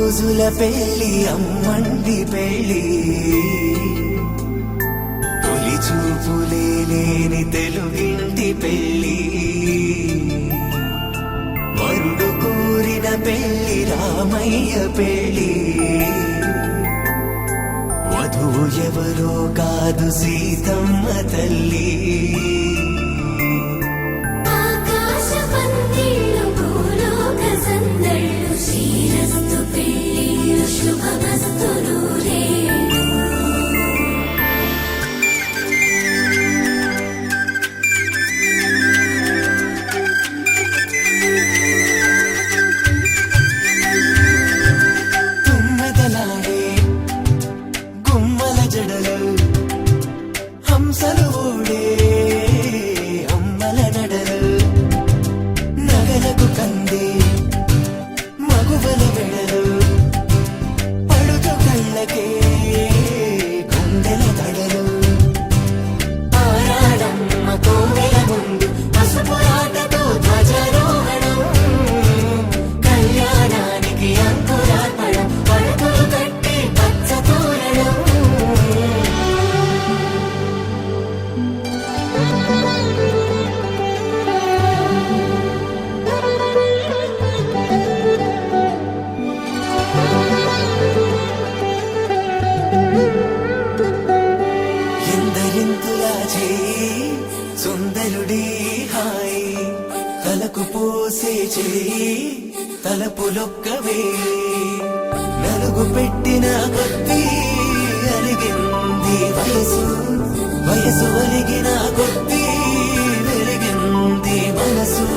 రోజుల పెళ్లి అమ్మండి పెళ్లి తొలి చూపులే లేని తెలుగింటి పెళ్లి వరుడు కోరిన పెళ్లి రామయ్య పెళ్లి వధువు ఎవరో కాదు సీతమ్మ తల్లి సుందరుడి హాయ్ తలకు పోసే చేయి తలపులొక్కవే నలుగు పెట్టిన కొద్దీ అలిగింది వయసు వయసు అలిగిన కొద్దీ వెలిగింది మనసు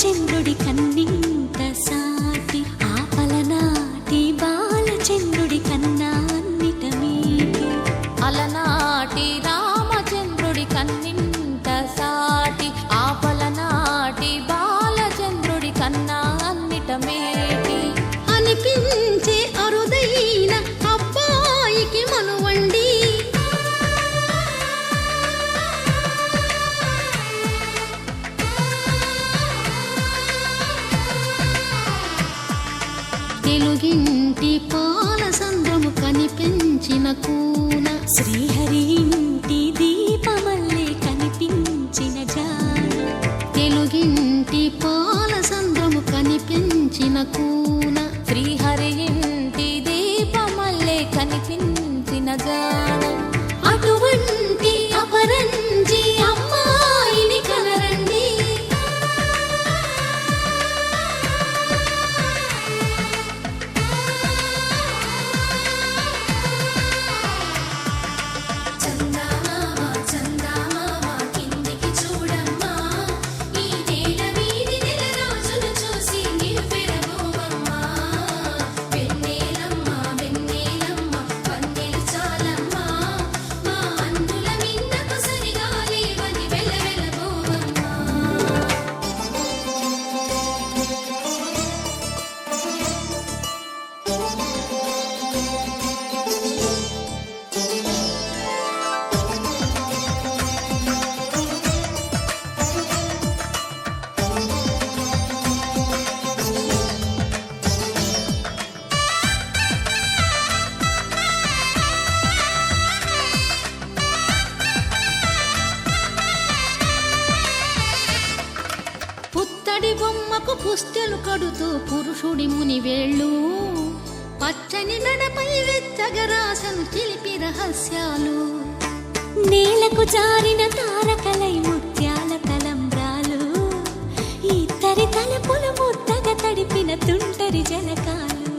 చంద్రుడి కన్నింత సాటి ఆపలనాటి బాలచంద్రుడి కన్నా అన్నిట మీటి అలనాటి రామచంద్రుడి కన్నింత సాటి ఆపలనాటి బాలచంద్రుడి కన్నా అన్నిట మేటి అనిపించే అరుదైన అబ్బాయికి మనువండి తెలుగింటి పాల సంద్రము కనిపించిన కూన శ్రీహరి ఇంటి దీపమల్లే కనిపించిన జాన తెలుగింటి పాల సంద్రము కనిపించిన కూన శ్రీహరి ఇంటి దీపమల్లే కనిపించిన జాన అటువంటి అపరంజి అమ్మాయిని కనరండి మా పుత్తడి బొమ్మకు పుస్తెలు కడుతూ పురుషుడి ముని వేళ్ళు పచ్చని మెడపై వెచ్చగరాసను చిలిపి రహస్యాలు నేలకు జారిన తారకలై ముత్యాల తలంబ్రాలు ఇద్దరి తలపులు ముద్దగా తడిపిన తుంటరి జలకాలు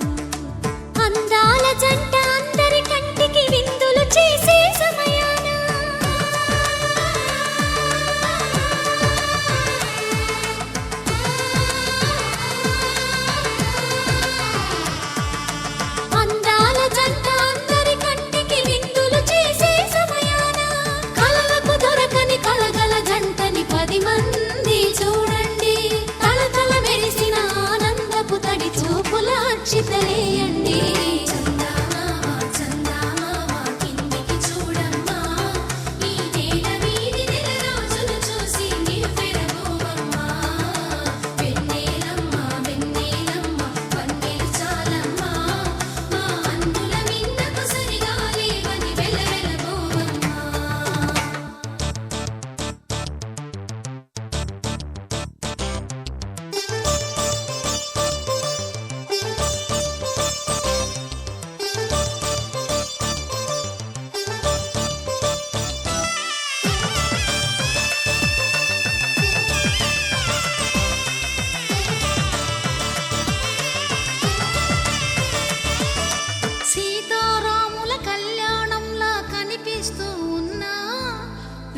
అందాల జంట అందరి కంటికి విందులు చేసే సమయాన అందాల జంట అందరి కంటికి విందులు చేసే సమయాన కలలకు దొరకని కలగల జంటని 10 మంది చూడండి తలతల మెరిసిన ఆనందపు తడి చూపుల అక్షితలేయండి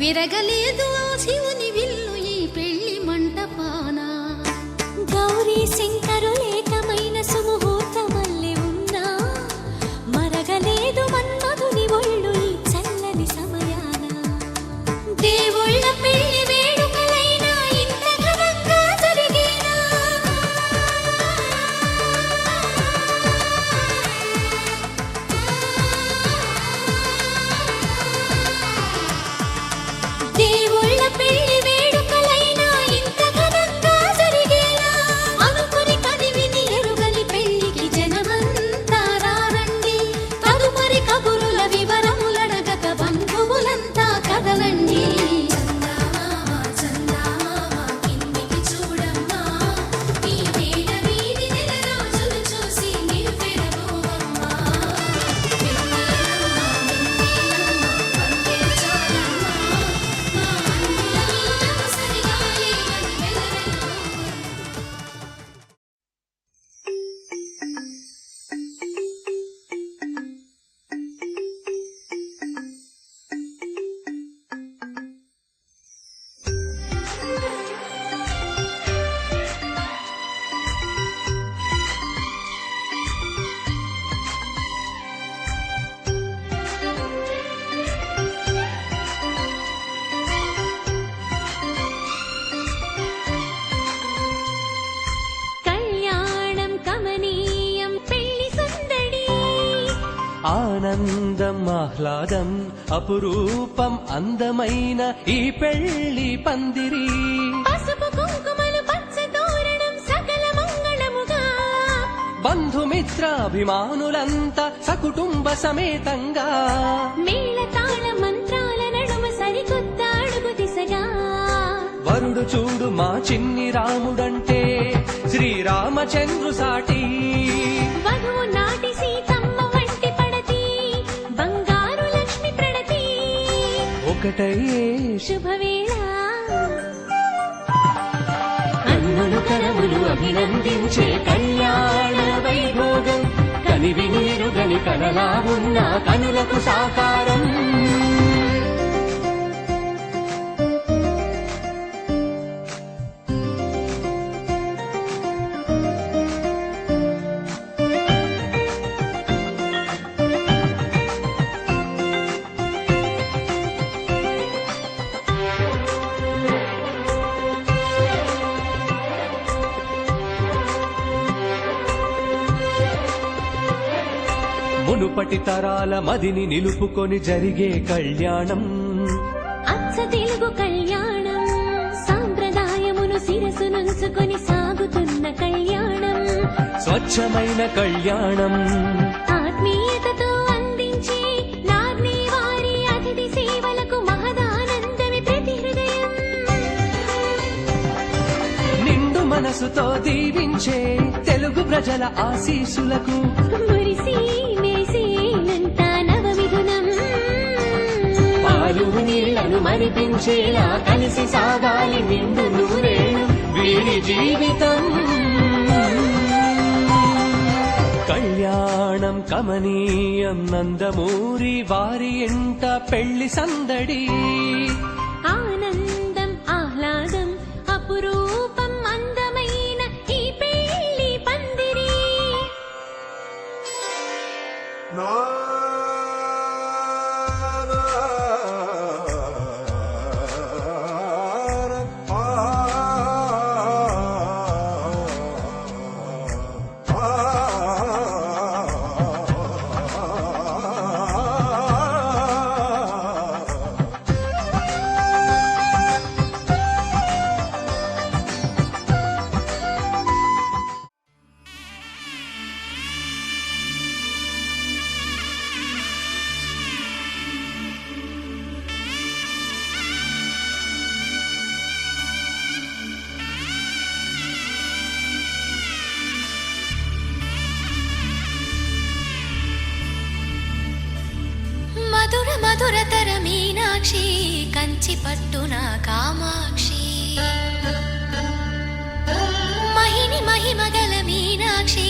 విరగలేదు ఆ శివుని విల్లు ఈ పెళ్లి మంటపాన గౌరీ శంకరులేకమైన సుముహూర్తమల్లె ఉన్నా మరగలేదు మన్మధుని ఒళ్ళు ఈ చల్లని సమయాన దేవుళ్ళ పెళ్లి వేడుకలైనా ఇంత ఘనంగా జరిగేనా దేవుళ్ళ పెళ్లి వేడుకలైనా ఇంత ఘనంగా జరిగేలా అనుకుని కనివిని ఎరుగని పెళ్లికి జనమంతా రారండి తదుపరి కబురుల వివరములడగక బంధువులంతా కదలండి కిందికి చూడమ్మా ఈ వేళ వీధి నెల రోజులు చూసి నివ్వెరబోవమ్మా ఆనందం ఆహ్లాదం అపురూపం అందమైన ఈ పెళ్లి పందిరి పసుపు కుంకుమలు పచ్చ తోరణం సకల మంగళముగా బంధుమిత్రాభిమానులంతా సకుటుంబ సమేతంగా మేళ తాళ మంత్రాల నడుమ సరికొత్త అడుగు దిశగా వరుడు చూడు మా చిన్ని రాముడంటే శ్రీరామచంద్రు సాటి వధువు నాటి సీతమ్మ వంటి పడతి బంగారు లక్ష్మి ప్రణతి ఒకటయ్యే శుభవేళ కన్నులు కరములు అభినందించే కళ్యాణ వైభోగం కనివిని ఎరుగని కలలా ఉన్న కనులకు సాకారం మునుపటి తరాల మదిని నిలుపుకొని జరిగే కళ్యాణం అచ్చ తెలుగు కళ్యాణం సాంప్రదాయమును శిరసు నుంచుకొని సాగుతున్న కళ్యాణం స్వచ్ఛమైన కళ్యాణం ఆత్మీయతతో అందించే నాగ్ని వారి అతిథి సేవలకు మహదానందమే ప్రతి హృదయం నిండు మనసుతో దీవించే తెలుగు ప్రజల ఆశీస్సులకు మురిసి మెరిసేనంత నవమిథునం పాలు నీళ్లను మరిపించేలా కలిసి సాగాలి నిండు నూరేళ్ళు వీరి జీవితం. కళ్యాణం కమనీయం నందమూరి వారి ఇంట పెళ్లి సందడి ఆనందం ఆహ్లాదం అపురూపం అందమైన ఈ పెళ్లి పందిరి మధుర మధురతర మీనాక్షి కంచి పట్టున కామాక్షి మహిని మహిమగల మీనాక్షి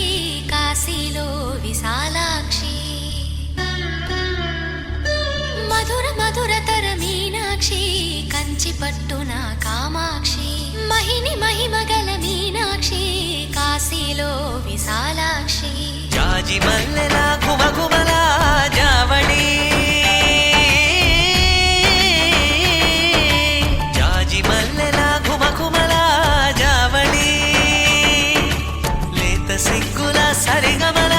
కాశీలో విశాలాక్షి మధుర మధురతర మీనాక్షి కంచి పట్టున కామాక్షి మహిని మహిమగల మీనాక్షి కాశీలో విశాలాక్షి జాజి మల్లెలా గుమగుమలా జావళి జాజి మల్లెలా గుమగుమలా జావళి లేత సిగ్గుల సరిగమల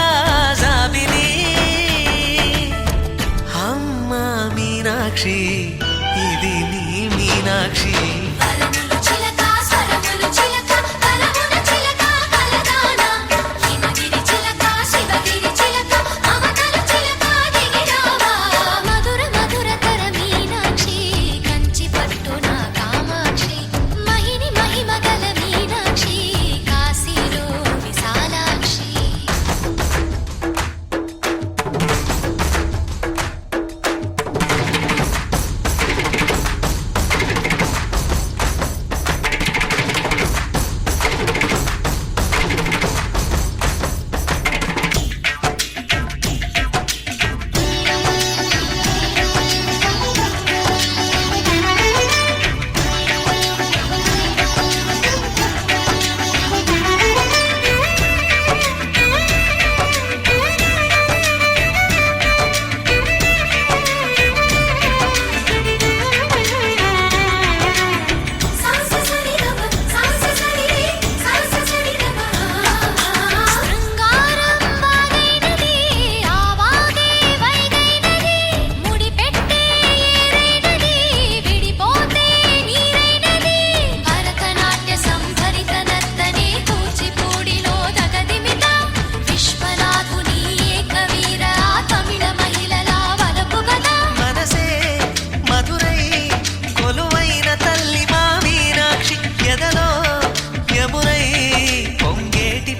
జాబిలి అమ్మ మీనాక్షి ఇది నీ మీనాక్షి పరములు చిలక స్వరములు చిలక కలమున చిలక కలదాన హిమగిరి చిలక శివగిరి చిలక మమతలు చిలక దిగిరావా మధుర మధురతర మీనాక్షి కంచి పట్టున కామాక్షి మహిని మహిమగల మీనాక్షి కాశీలో విశాలాక్షి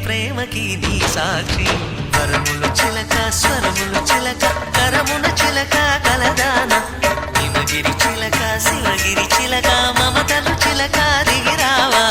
ప్రేమకి నీ సాక్షి వరములు చిలక స్వరములు చిలక కరమున చిలక కలదాన హిమగిరి చిలక శివగిరి చిలక మమతలు చిలక దిగిరావా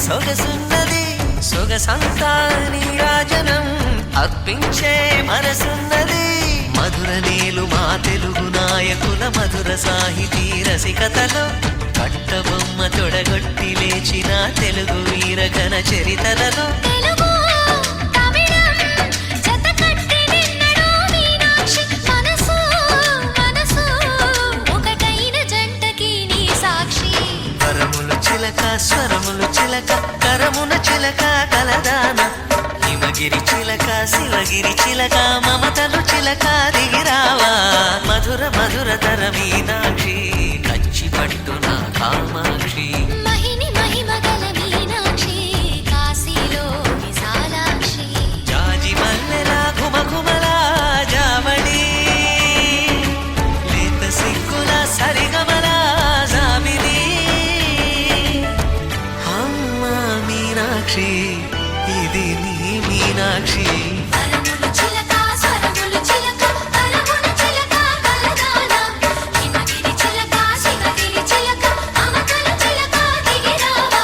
సొగసున్నది సొగసంతా నీరాజనం అర్పించే మనసున్నది మధుర నీలు మా తెలుగు నాయకుల మధుర సాహితీ రసికతలో కట్టబొమ్మ తొడగొట్టి లేచిన తెలుగు వీరగణ చరితలలో తెలుగు తమిళం జతకట్టి నిన్నడు మీనాక్షి మనసు మనసు ఒకటైన జంటకి నీ సాక్షి వరములు చిలక స్వరములు చిలక కరమున చిలక కలదాన హిమగిరి చిలక శివగిరి చిలక మమతలు చిలక దిగిరావా మధుర మధుర తర మీనాక్షి కంచి పట్టున కామాక్షి మహిని మహిమగల మీనాక్షి కాశీలో విశాలాక్షి జాజి మల్లెలా ఘుమఘుమలా జావళి లేత సిగ్గుల సరిగమలా జాబిలి అమ్మ మీనాక్షి ఇది నీ మీనాక్షి వరములు చిలక స్వరములు చిలక కరమున చిలక కలదాన హిమగిరి చిలక శివగిరి చిలక అమకల చిలక దిగిరావా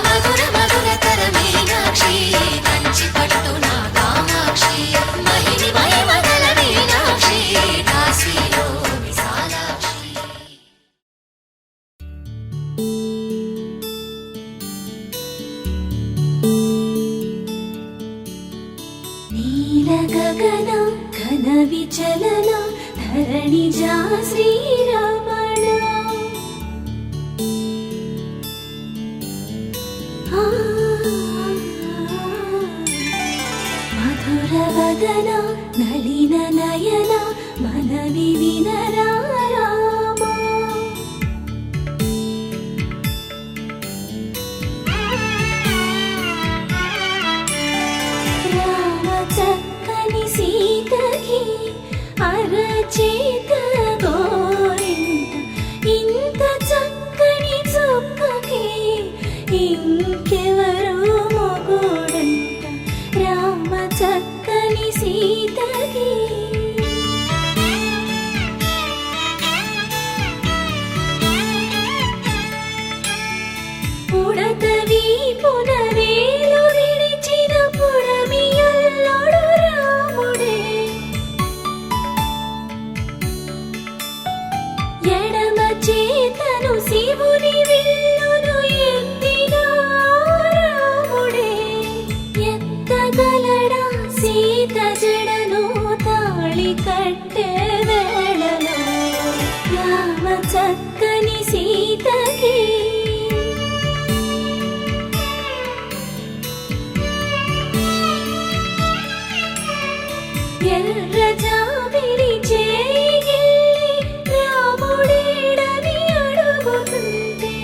మధుర మధుర తర మీనాక్షి కంచి పట్టున కామాక్షి మహిని మహిమగల మీనాక్షి కాశీలో విశాలాక్షి నీల గగన ఘన విచలన ధరణి జా శ్రీరమణ మధుర వదన నలిన నయన మనవి వినరా రామా రామ చక్కని సీతకి అరచేత గోరింట ఇంత చక్కని చుక్కకి ఇంకెవరు మొగుడంట రామ చక్కని సీతకి ఉడత వీపున వేలు విడిచిన పుడమియల్లోడు రాముడే ఎడమ చేతను శివుని విల్లును ఎత్తిన రాముడే ఎత్తగలడా సీత జడను తాళి కట్టే వేళలో రామ చక్కని సీతకి ఎర్ర జాబిలి చేయి రాముడేడని అడుగుతుంటే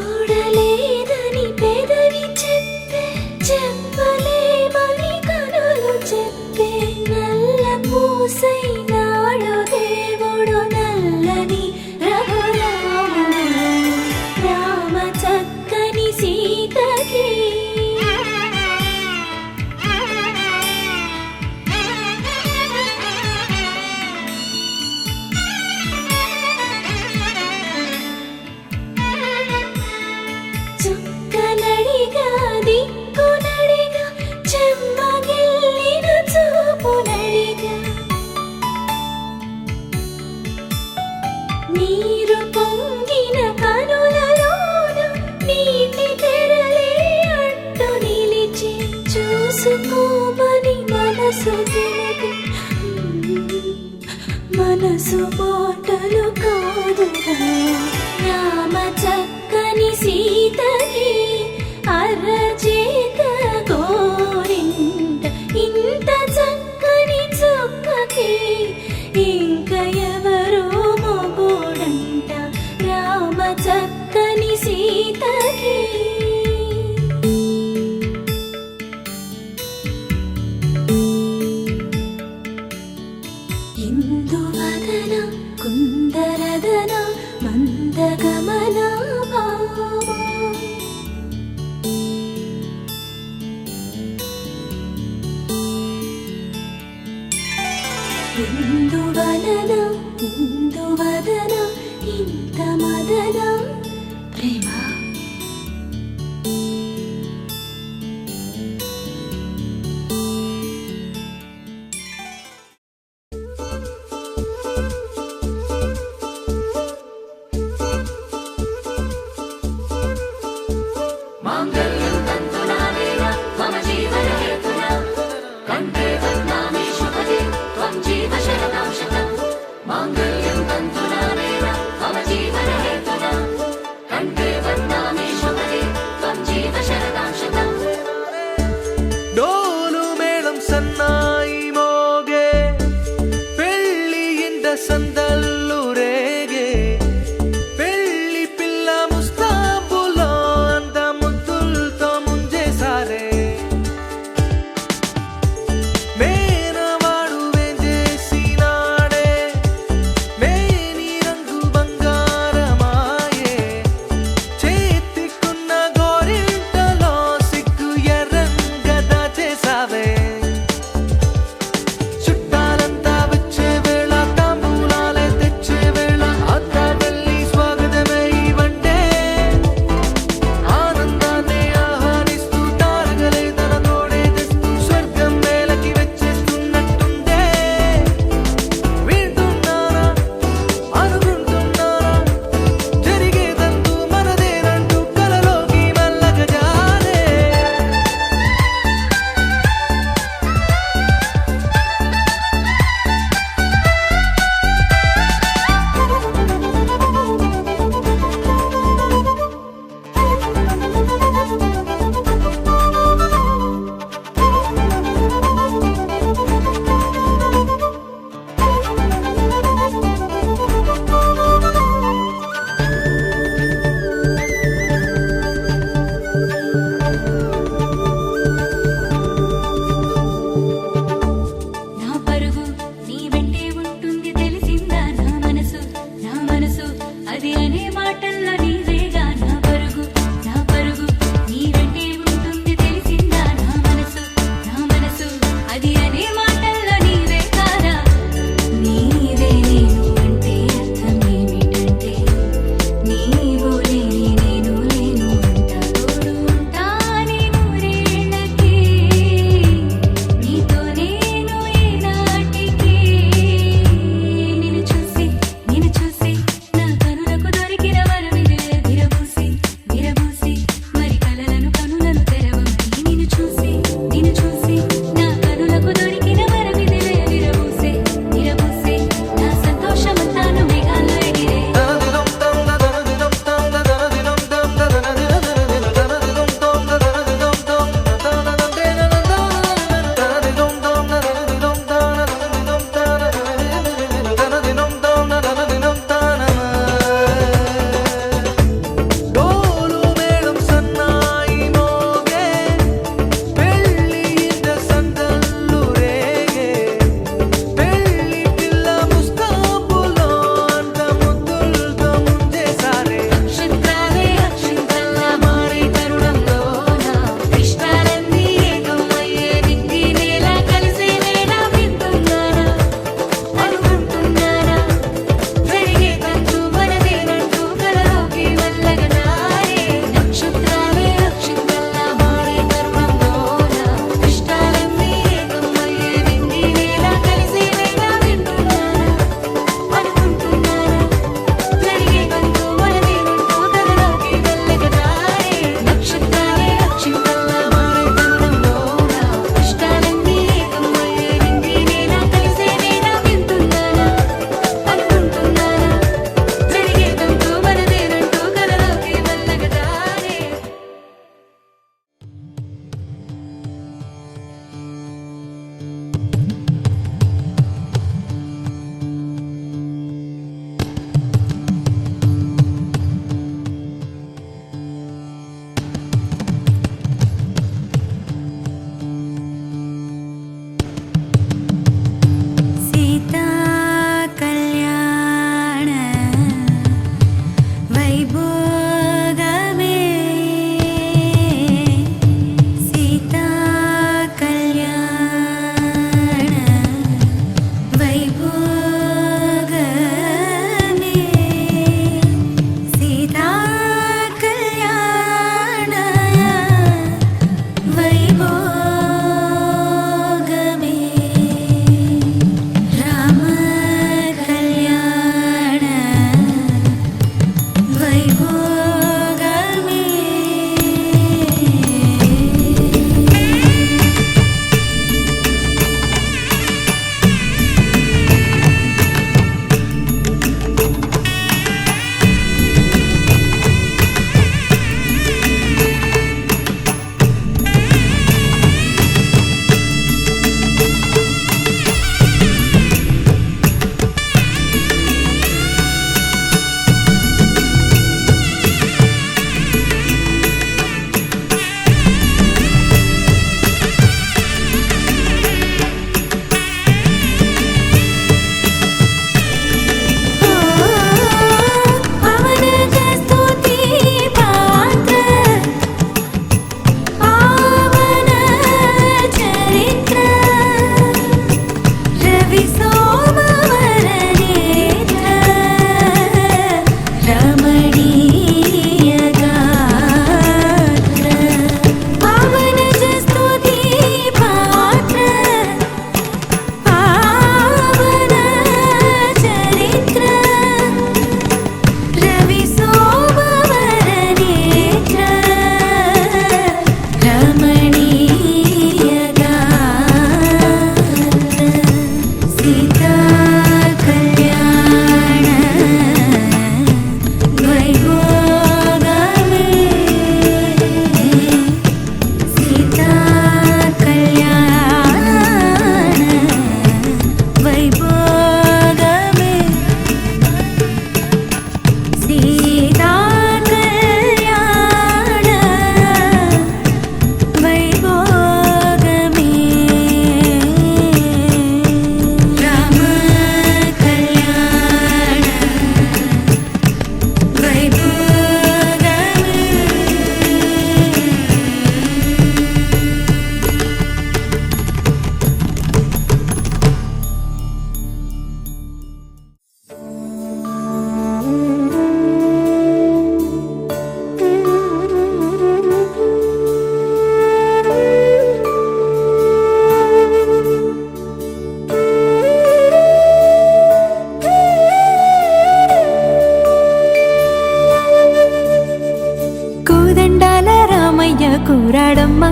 చూడలేదని పెదవి చెప్పే చెప్పలేమని కనులు చెప్పే నల్ల పూసై నాడు దేవుడు నల్లని రఘురాముడు రామ చక్కని సీతకి చుక్కనడిగా దిక్కునడిగా చెమ్మగిల్లిన చూపునడిగా నీరు పొంగిన కనులలోన నీటి తెరలే అడ్డు నిలిచి చూసుకోమని మనసు తెలుగు మనసు మాటలు కాదుగా రామ చక్కని సీతకి అరచేత గోరింట ఇంత చక్కని చుక్కకి ఇంక ఎవరు మొగుడంట రామ చక్కని సీతకి ఇందువదన కుందరదన మందగమన భామా ఇందువదన ఇంత మద సాధన ప్రేమ माङ्गल्यं तन्तुना नेन मम जीवनहेतुना कण्ठे మావయ్య కోరాడమ్మా,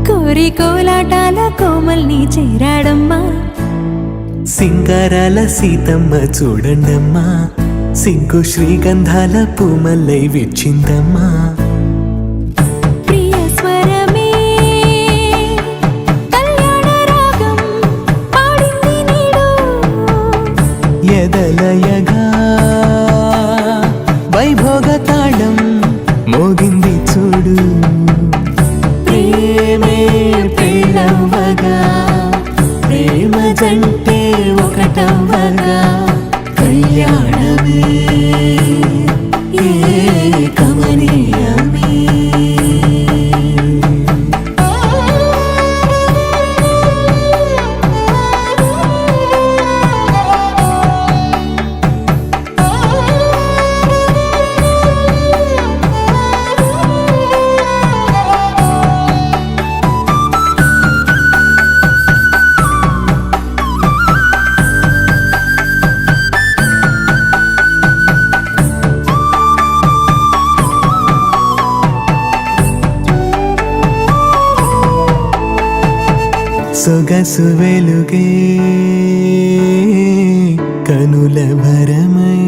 కోరి కోలాటాల కోమల్ని చేరాడమ్మా. సింగారాల సీతమ్మ చూడండమ్మా, సింకు శ్రీగంధాల పూమల్లై విచ్చిందమ్మా. ప్రియ స్వరమే కళ్యాణ రాగం పాడింది నీడు, ఎదలయగా వైభోగ తాళం మోగింది చూడు. ప్రేమే పెళ్ళవ్వగా, ప్రేమ జంటే ఒకటవ్వగా, కళ్యాణమే కమనీయమే. సొగసు వెలుగే కనుల భరమై,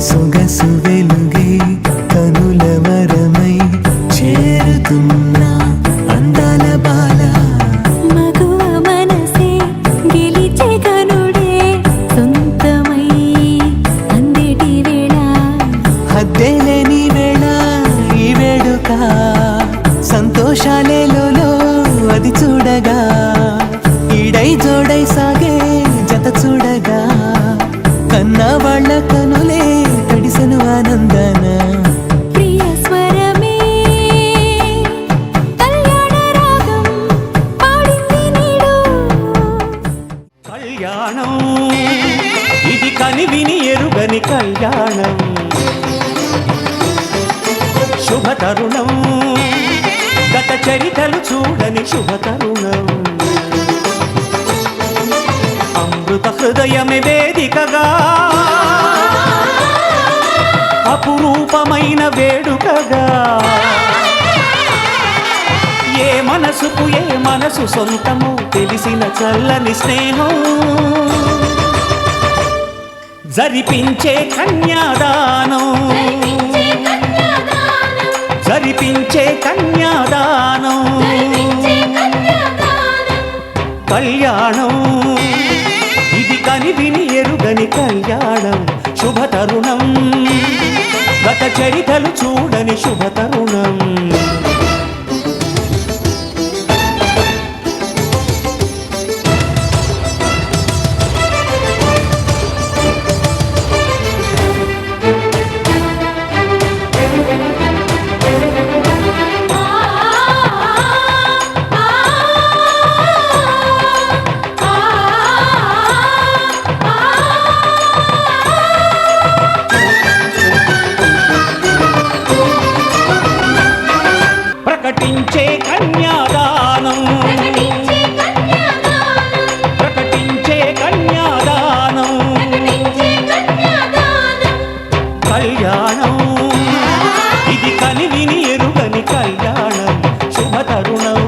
సొగసు వెలుగే కనుల వరమై చేరుతున్న అందాల బాల. మగువ మనసే గెలిచే కనుడే సొంతమై అందేటి వేళ, హద్దేలేని వేళ ఈ వేడుక, సంతోషాలేలో అది చూడగా, ఈడై జోడై సాగే జత చూడగా, కన్నా వాళ్ళ కనులే తడిసెను ఆనందన. ప్రియ స్వరమే కళ్యాణ రాగం పాడింది నీడు. కళ్యాణం ఇది కనివిని ఎరుగని కళ్యాణం, శుభ తరుణం గత చరితలు చూడని శుభ తరుణం. అమృత హృదయమే వేదికగా, అపురూపమైన వేడుకగా, ఏ మనసుకు ఏ మనసు సొంతము తెలిసిన చల్లని స్నేహం, జరిపించే కన్యాదానం, జరిపించే కన్యాదానం. కళ్యాణం ఇది కనివిని ఎరుగని కళ్యాణం, శుభ తరుణం గత చరితలు చూడని శుభ తరుణం. ప్రకటించే కన్యాదానం, ప్రకటించే కన్యాదానం. కళ్యాణం ఇది కనివిని ఎరుగని కళ్యాణం, శుభ తరుణం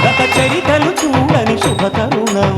గత చరితలు చూడని శుభ తరుణం.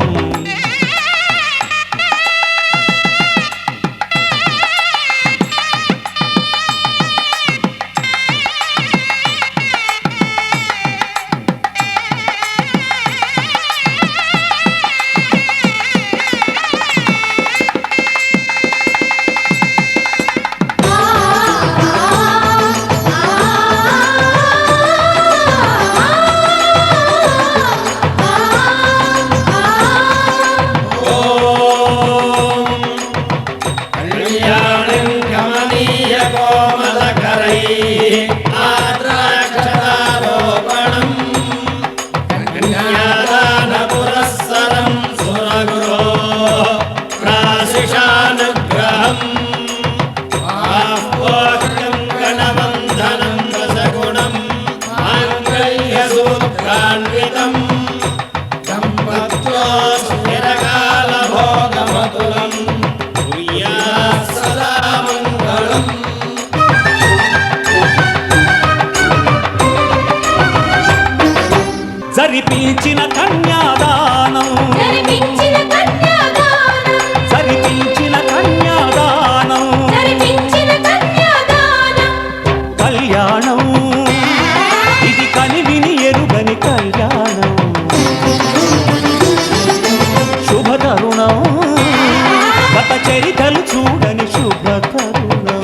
జరిపించిన కన్యాదానం జరిపించిన కన్యాదానం జరిపించిన కన్యాదానం జరిపించిన కన్యాదానం కళ్యాణం ఇది కనివిని ఎరుగని కళ్యాణం శుభతరుణం గత చరితలు చూడని శుభతరుణం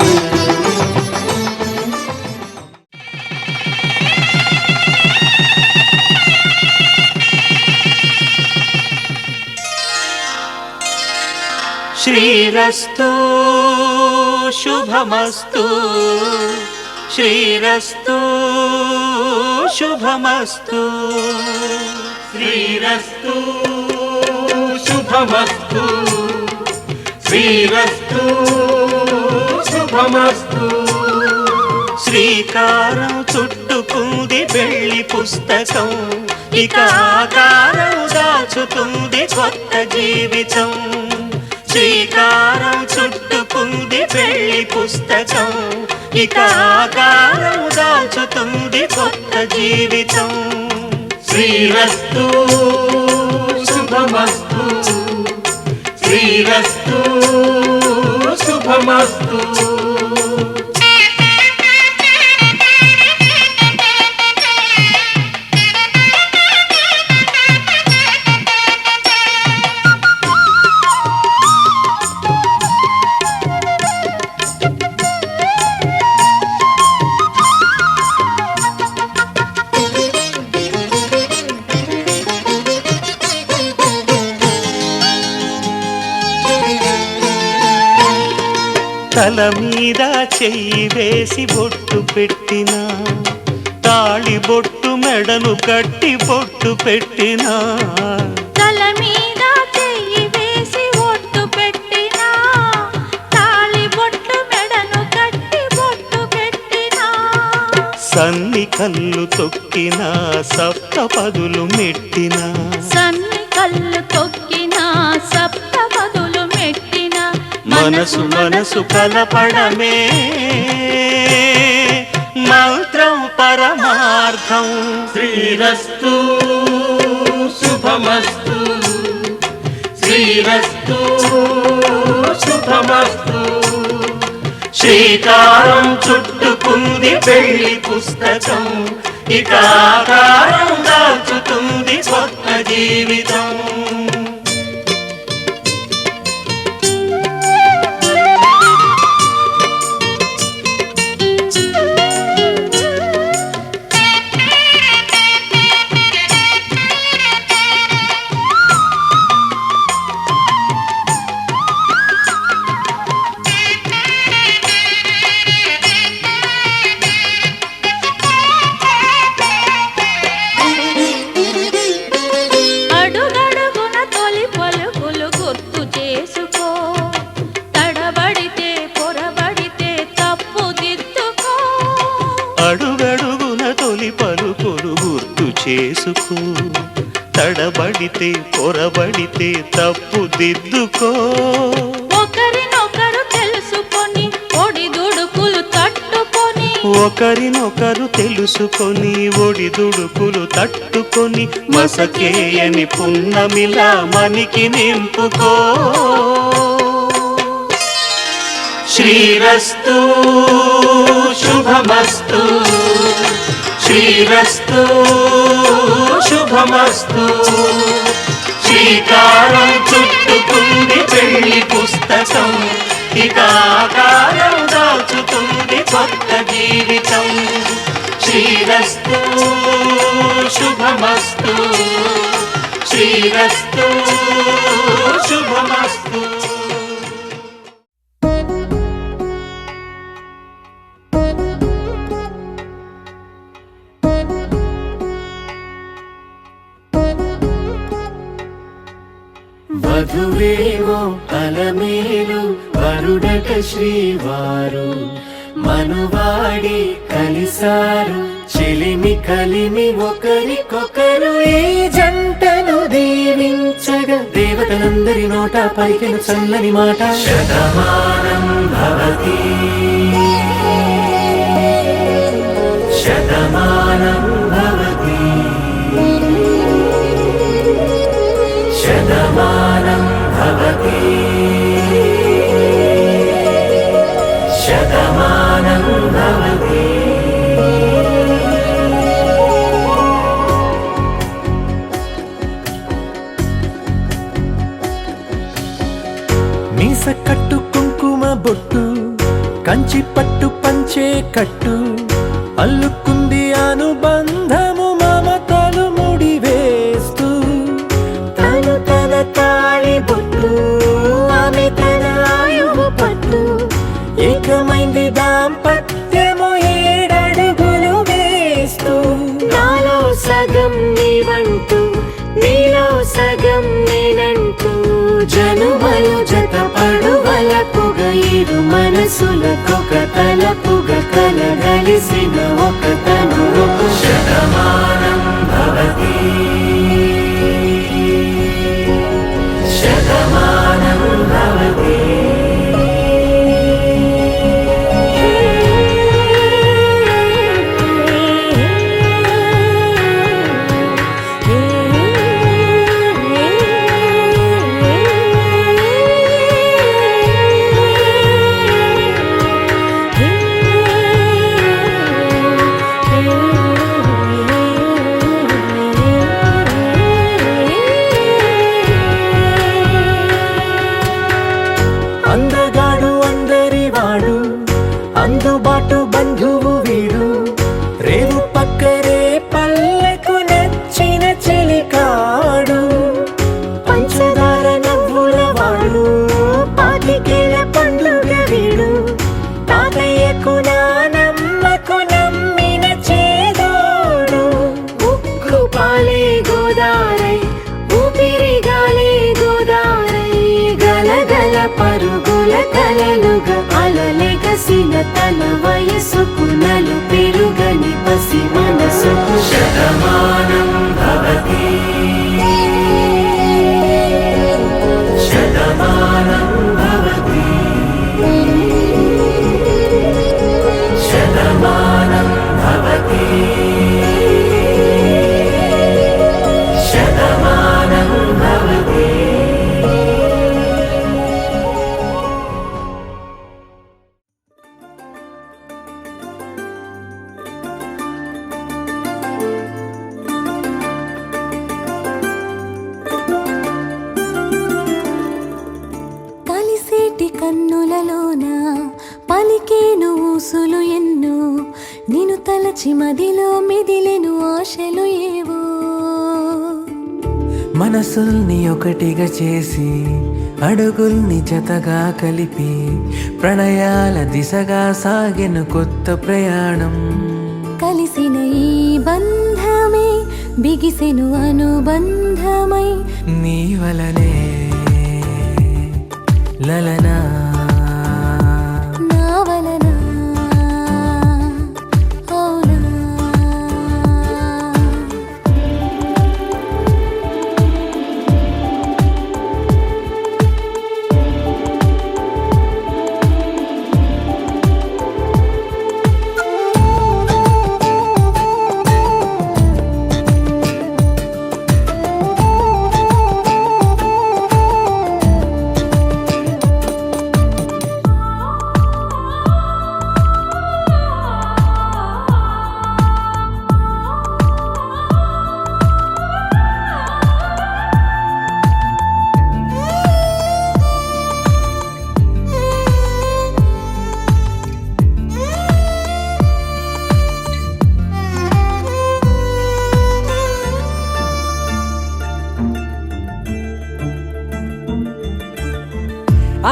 శ్రీరస్తు శుభమస్తు శ్రీరస్తు శుభమస్తు శ్రీరస్తు శుభమస్తు శ్రీరస్తు శుభమస్తు శ్రీకారం చుట్టుకుంది పెళ్లి పుస్తకం ఇక ఆకారం దాచుతుంది కొత్త జీవితం శ్రీకారం చుట్టుకుంది పెళ్లి పుస్తకం ఇక ఆకారం దాచుతుంది కొత్త జీవితం శ్రీరస్తు శుభమస్తు శ్రీరస్తు శుభమస్తు తల మీద చెయ్యి వేసి బొట్టు పెట్టిన తాళి బొట్టు మెడను కట్టి బొట్టు పెట్టిన తల మీద చెయ్యి వేసి ఒట్టు పెట్టినా తాళి బొట్టు మెడను కట్టి బొట్టు పెట్టినా సన్ని కళ్ళు తొక్కిన సప్తపదులు మెట్టిన సన్ని కళ్ళు తొక్కినా సప్త పదులు మెట్టినా మనసు మనసు కలపడమే మంత్రం పరమార్థం శ్రీరస్తు శుభమస్తు శ్రీరస్తు శుభమస్తు శ్రీకారం చుట్టుకుంది పెళ్లి పుస్తకం ఇక ఆకారం దాచుతుంది కొత్త జీవితం అడుగడుగున తొలి పలుకులు గుర్తు చేసుకో తడబడితే పొరబడితే తప్పు దిద్దుకో అడుగడుగున తొలి పలుకులు గుర్తు చేసుకో తడబడితే పొరబడితే తప్పు దిద్దుకో ఒకరినొకరు తెలుసుకొని ఒడిదుడుకులు తట్టుకొని ఒకరినొకరు తెలుసుకొని ఒడిదుడుకులు తట్టుకొని మసకేయని పున్నమిలా మనికి నింపుకో శ్రీరస్తు శుభమస్తు శ్రీరస్తు శుభమస్తు శ్రీకారం చుట్టుకుంది పెళ్లి పుస్తకం ఇక ఆకారం దాచుతుంది కొత్త జీవితం శ్రీరస్తు శుభమస్తు శ్రీరస్తు శుభమస్తు వధువేమో అలమేలు వరుడట శ్రీవారు మనువాడి కలిసారు చెలిమి కలిమి ఒకరికొకరు ఈ జంటను దీవించగా దేవతలందరి నోట పలికెను చల్లని మాట శతమానం భవతి శతమానం భవతి కంచి పట్టు పంచే కట్టు అల్లుకుంది అనుబంధము మమతలు ముడివేస్తూ తను తన తాళి బొట్టు ఆమె తన ఆయువు పట్టు ఏకమైంది దాంపత్యము 7 అడుగులు వేస్తూ నాలో సగం నీవంటూ నీలో సగం నేనంటూ జనుమలు జత పడువలపుగ ఇరు మనసులకొక తలపుగ కలగలిసిన ఒక తను శతమానం భవతి శతమానం భవతి అందగాడు అందరివాడు అందుబాటు బంధువు వీడు రేవు పక్కరే పల్లెకు నచ్చిన చెలికాడు పంచదార నవ్వుల వాడు పాతికేల పండుగ వీడు తాతయ్యకు నానమ్మకు నమ్మిన చేదోడు ఉక్కు పాలే గోదారై ఊపిరిగాలే గోదారై గలగల పరుగుల కలలుగా అలలెగసిన తన వయసుకు నలు పెరుగని పసి మనసుకు శతమానం భవతి శతమానం భవతి శతమానం భవతి శతమానం భవతి కలిసేటి కన్నులలోన పలికేను ఊసులు ఎన్నో నిన్ను తలచి మదిలో మెదిలెను ఆశలు ఏవో మనసుల్ని ఒకటిగా చేసి అడుగుల్ని జతగా కలిపి ప్రణయాల దిశగా సాగెను కొత్త ప్రయాణం కలిసిన ఈ బంధమే బిగిసెను అనుబంధమై నీ వలనే లలనా నా వలన అవునా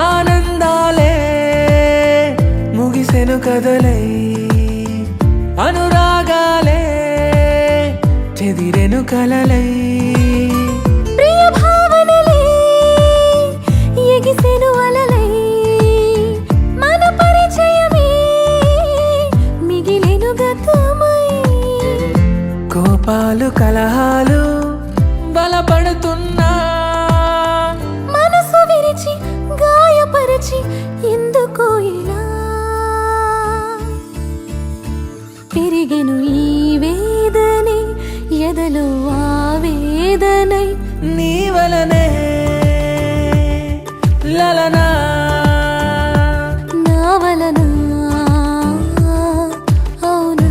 ఆనందాలే ముగిసెను కదలై అనురాగాలే చెదిరెను కలలై ప్రియ భావనలే ఎగిసెను అలలై మన పరిచయమే మిగిలెను గతమై కోపాలు కలహాలు బలపడుతున్నా మనసు విరిచి గాయపరిచి ఎందుకో ఇలా పెరిగెను ఈ వేదనే ఎదలో ఆవేదనై నీ వలనే లలనా నా వలన అవునా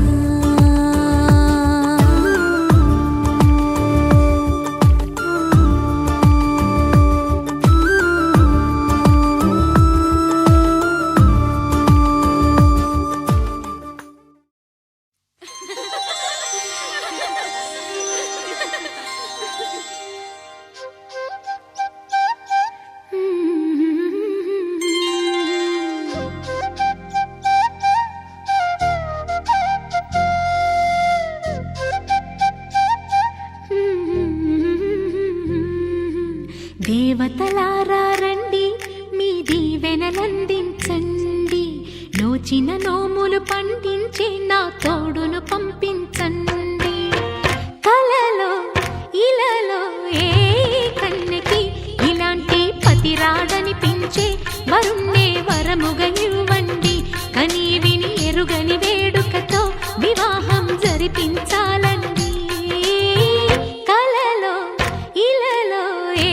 నోములు పండించే నా తోడును పంపించండి. కలలో ఇలలో ఏ కన్నెకి ఇలాంటి పతి రాడనిపించే వరుణ్ణే వరముగా ఇవ్వండి. కని విని ఎరుగని వేడుకతో వివాహం జరిపించాలండి. కలలో ఇలలో ఏ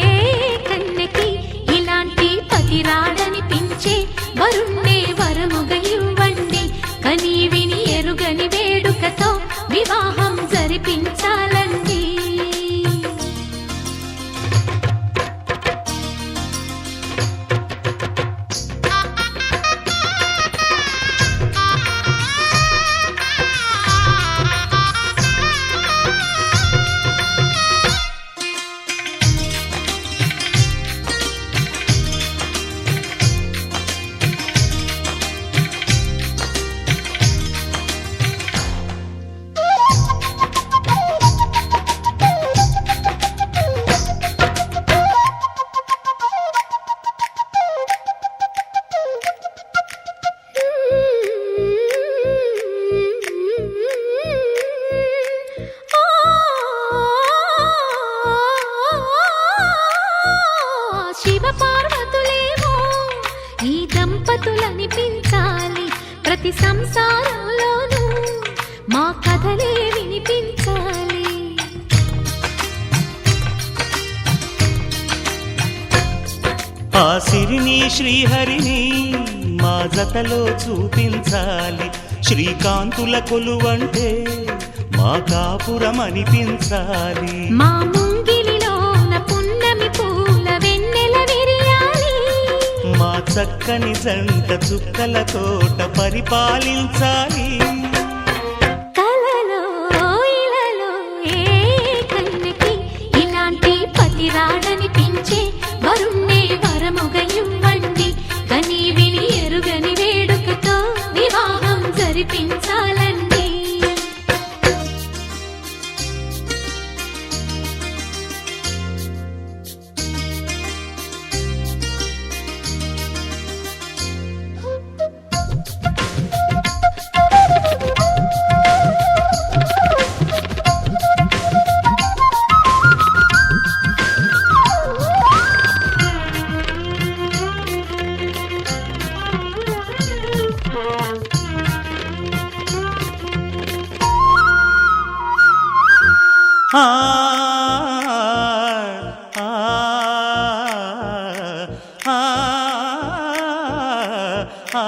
కన్నెకి ఇలాంటి పతి రాడనిపించే వరుణ్ణే వరముగా ఇవ్వండి. కని విని ఎరుగని వేడుకతో వివాహం జరిపించాలండి. శివ పార్వతులేమో ఈ దంపతులనిపించాలి. ప్రతి సంసారంలోనూ మా కథలే వినిపించాలి. ఆ సిరిని శ్రీహరిని మా జతలో చూపించాలి. శ్రీకాంతుల కొలువంటే మా కాపురం అనిపించాలి. మా ముంగిలిలోన పున్నమి పూల వెన్నెల విరియాలి. మా చక్కని జంట చుక్కల తోట పరిపాలించాలి. కలలో ఇలలో ఏ కన్నెకి ఇలాంటి పతి రాడనిపించే వరుణ్ణే వరముగా ఇవ్వండి. కని విని ఎరుగని వేడుకతో వివాహం జరిపించాలండి. ఆ ఆ ఆ ఆ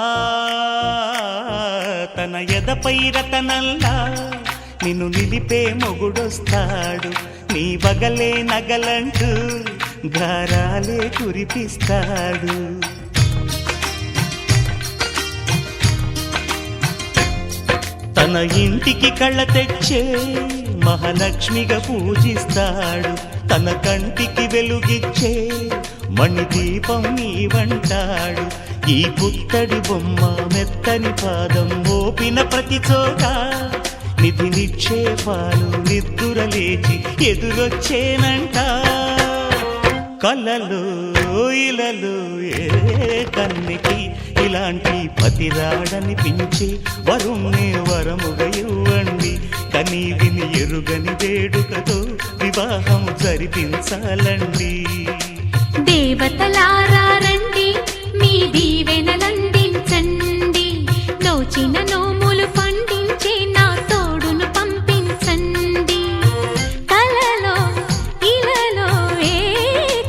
తన ఎదపై రతనల్లా నిన్ను నిలిపే మొగుడొస్తాడు. నీ బగలే నగలంటూ గారాలే కురిపిస్తాడు. తన ఇంటికి కళ్ళ తెచ్చే మహాలక్ష్మిగా పూజిస్తాడు. తన కంటికి వెలుగిచ్చే మణిదీపం నీవంటాడు. ఈ పుత్తడి బొమ్మ మెత్తని పాదం మోపిన ప్రతి చోట నిధి నిక్షేపాలు నిద్దురలేచి ఎదురొచ్చేనంట. కలలో ఇలలో ఏ కన్నెకి ఇలాంటి పతి రాడనిపించి వరుణ్ణే వరముగా ఇవ్వండి. కని విని ఎరుగని వేడుకతో వివాహం జరిపించాలండి. దేవతలారా రండి, మీ దీవెనలందించండి. నోచిన నోములు పండించే నా తోడును పంపించండి. కలలో ఇలలో ఏ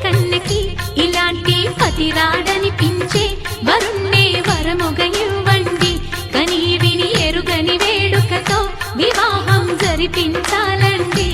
కన్నెకి ఇలాంటి పతి రాడనిపించే వరుణ్ణే వరముగా ఇవ్వండి. కని విని ఎరుగని వేడుకతో వివాహం జరిపించాలండి.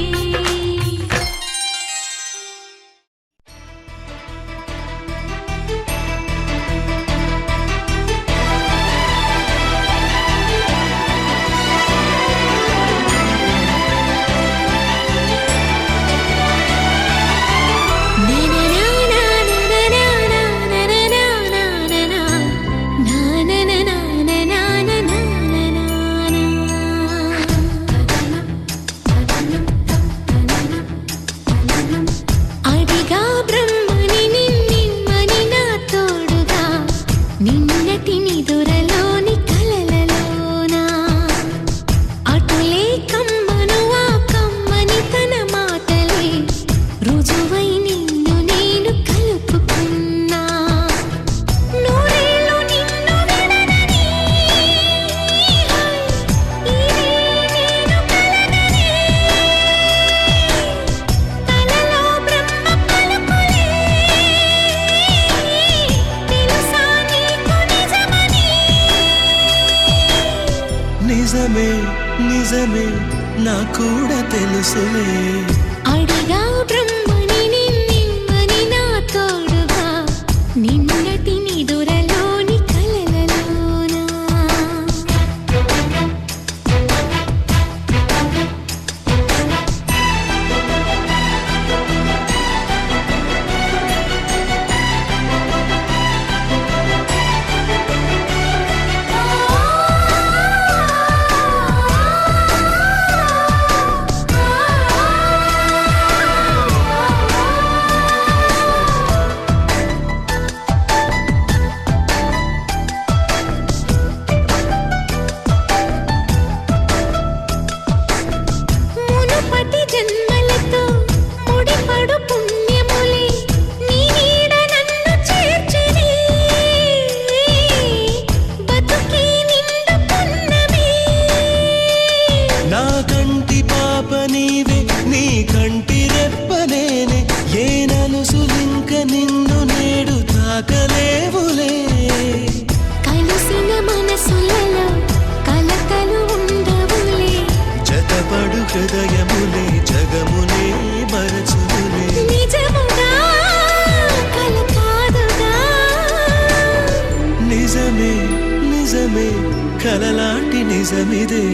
నిజమే నిజమే నా కూడా తెలుసులే అడిగా బ్రహ్మని నిన్నిమ్మని నా తోడుగా నిన్నటి నిదురలోని కలలలోనా మునుపటి జన్మలతో ముడిపడు పుణ్యములే నీ నీడ నన్ను చేర్చెనే బతుకి నిండు పున్నమే నా కంటి పాప నీవే నీ కంటి రెప్పనేనే ఏ నలుసులింక నిన్ను నేడు తాకలేవులే కలిసిన మనసులలో కలతలు ఉండవులే జతపడు హృదయములే జగమునే మరచులే నిజముగా కల కాదుగా నిజమే నిజమే కలలాంటి నిజమిదే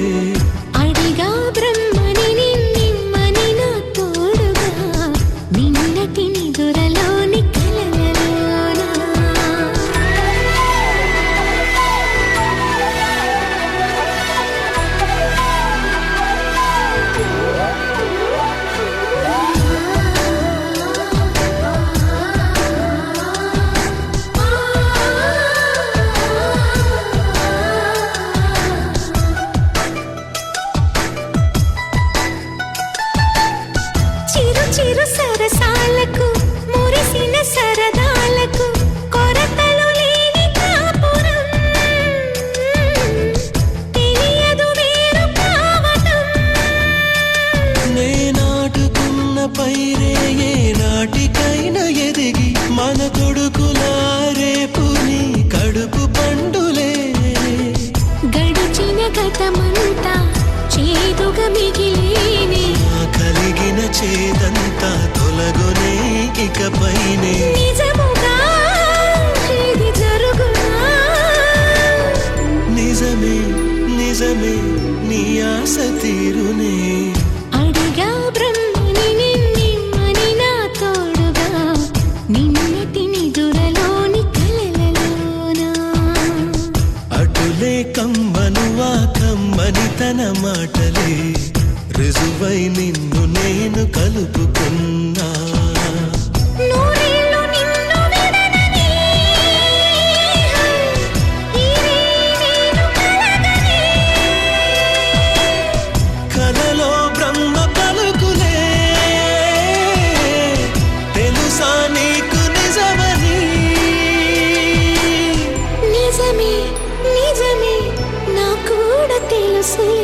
అడిగా బ్రహ్మని నిన్నిమ్మని నా తోడుగా నిన్నటి నిదురలోని కలలలోనా చిరు చిరు సరసాలకు మురిసిన సరదాలకు కొరతలు లేని కాపురం తెలియదు వేరు కావటం నే నాటుకున్న పైరే ఏ నాటికైనా ఎదిగి మన కొడుకులా రేపు నీ కడుపు పండులే గడిచిన గతమంతా చేదుగా మిగిలేనే ఆ కలిగిన చేదంతా తొలగునే ఇకపైనే నిజముగా ఇది జరుగునా నిజమే నిజమే నీ ఆశ తీరునే అడిగా బ్రహ్మని నిన్నిమ్మని నా తోడుగా నిన్నటి నిదురలోని కలలలోనా అటులే కమ్మను ఆ కమ్మని తన మాటలే రుజువై నిన్ను నేను కలుపుకున్నా నూరేళ్ళు నిన్ను విడనని ఇదే నేను కలగని కలలో బ్రహ్మ పలుకులే తెలుసా నీకు నిజమని నిజమే నిజమే నా కూడా తెలుసులే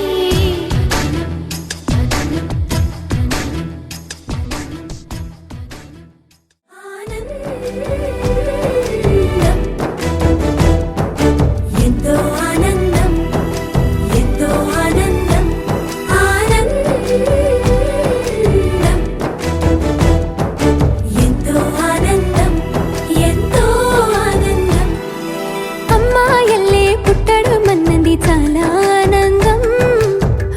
ఎంతో ఆనందం ఎంతో ఆనందం ఆనందం ఎంతో ఆనందం ఎంతో ఆనందం అమ్మాయల్లే పుట్టడు మన్నది చాలా ఆనందం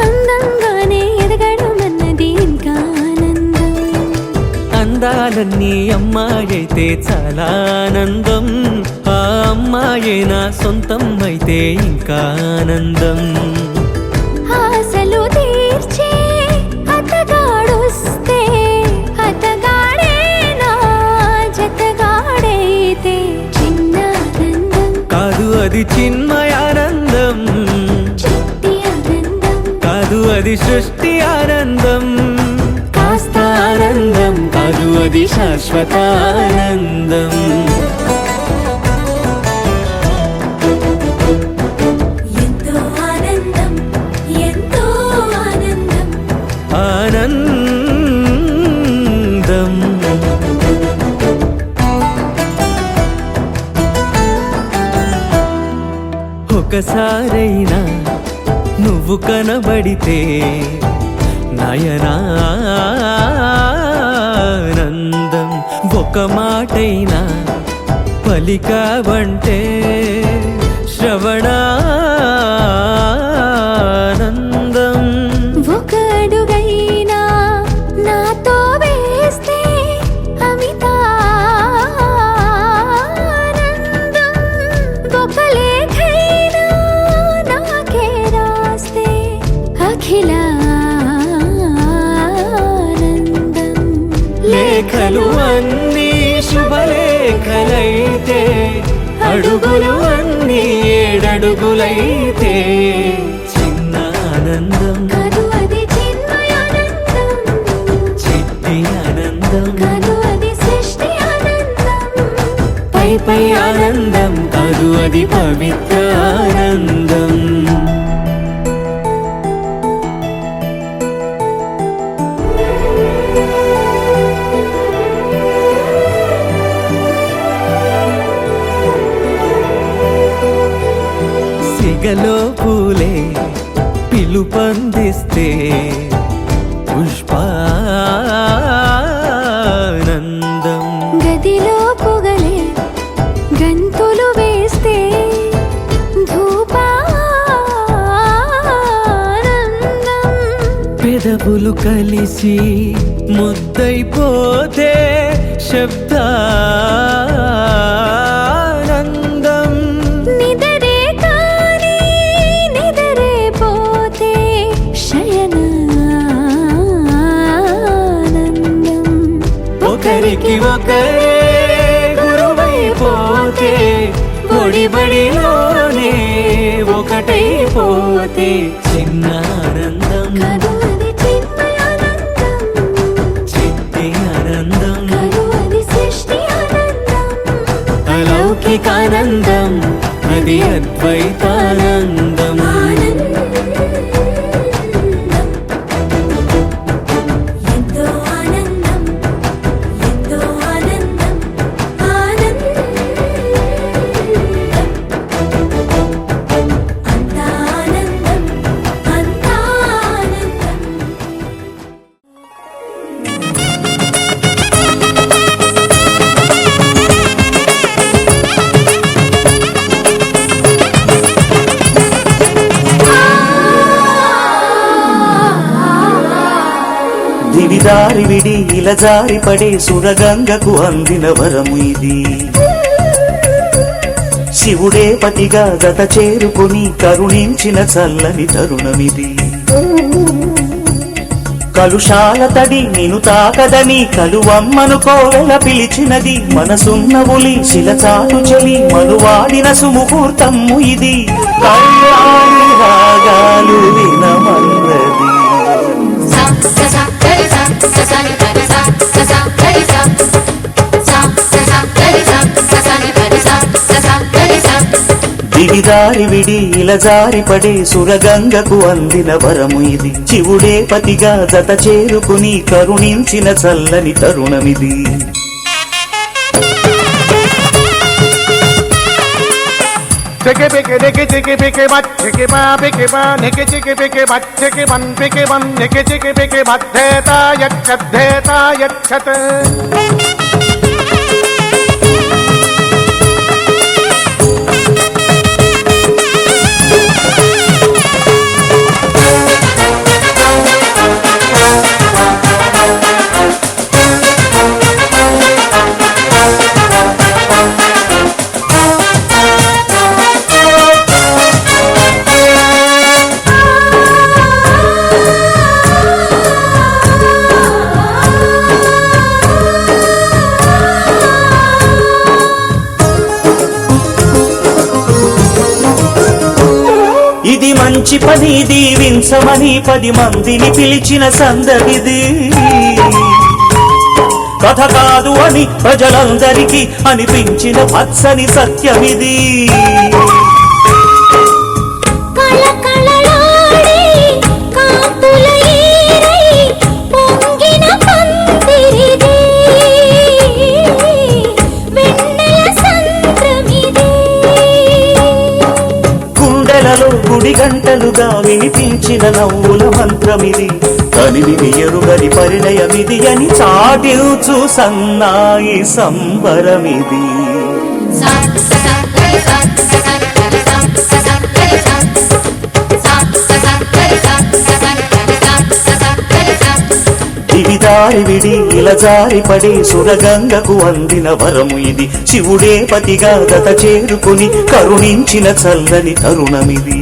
అందంగానే ఎదగడు మన్నది ఇంకా ఆనందం అందాలన్నీ అమ్మాయైతే చాలా ఆనందం ఆ అమ్మాయే నా సొంతం అయితే ఇంకా ఆనందం ఆశలు తీర్చే అతగాడొస్తే అతగాడే నా జతగాడైతే చిన్న ఆనందం కాదు అది చిన్మయానందం చిట్టి ఆనందం కాదు అది సృష్టి ఆనందం కాస్త ఆనందం కాదు అది శాశ్వత ఆనందం ఎంతో ఆనందం ఎంతో ఆనందం ఆనందం ఒకసారైనా నువ్వు కనబడితే నయనానందం ఒక మాటైనా పలికావంటే శ్రవణానందం ఒక అడుగైనా నాతో వేస్తే అమితానందం ఒక లేఖైనా నాకే రాస్తే అఖిలానందం లేఖలు అన్నీ శుభలేఖలైతే అడుగులు అన్నీ ఏడడుగులైతే చిన్న ఆనందం కాదు అది చిన్మయానందం చిట్టి ఆనందం కాదు అది సృష్టి ఆనందం పై పై ఆనందం కాదు అది పవిత్ర ఆనందం సిగలో పూలే పిలుపందిస్తే పుష్పానందం గదిలో పొగలే గంతులు వేస్తే ధూపానందం పెదవులు కలిసి ముద్దైపోతే శబ్దానందం నిదరే కాని నిదరే పోతే శయనానందం ఒకరికి ఒకరే గురువైపోతే బడిలోనే ఒకటైపోతే చిన్న ఆనందం కాదు అది చిన్మయానందం చిట్టి ఆనందం కాదు అది సృష్టి ఆనందం అలౌకికానందం అది అద్వైతానందం ఎంతో ఆనందం ఎంతో ఆనందం ఆనందం అంతా ఆనందం అంతా ఆనందం దివిదారి విడి ఇలా జారి పడే సురగంగకు అందిన వరము ఇది శివుడే పతిగా గత చేరుకుని కరుణించిన చల్లని తరుణమిది కలుషాల తడి నిను తాకదని కలువమ్మను కోవెల పిలిచినది మనసున్న ఉలి శిలచాటు చెలి మనువాడిన సుముహూర్తము ఇది కళ్యాణి రాగాలు వినమన్నది దివిదారి విడి ఇలా జారి పడే సురగంగకు అందిన వరము ఇది శివుడే పతిగా జత చేరుకుని కరుణించిన చల్లని తరుణమిది Chickie picky nicky chicky picky butt chicky ba picky ba nicky chicky picky butt chicky bun nicky chicky picky butt dheta yachat ఇది మంచి పని దీవించమని 10 మందిని పిలిచిన సందడిది కథ కాదు అని ప్రజలందరికీ అనిపించిన పచ్చని సత్యమిది గుండెలలో గుడి గంటలుగా వినిపించిన నవ్వుల మంత్రమిది కనివిని ఎరుగని పరిణయమిది అని చాటిల్చు సన్నాయి సంబరమిది దివిదారి విడి ఇలా జారిపడి సురగంగకు అందిన వరము ఇది శివుడే పతిగా దత చేరుకుని కరుణించిన చల్లని తరుణమిది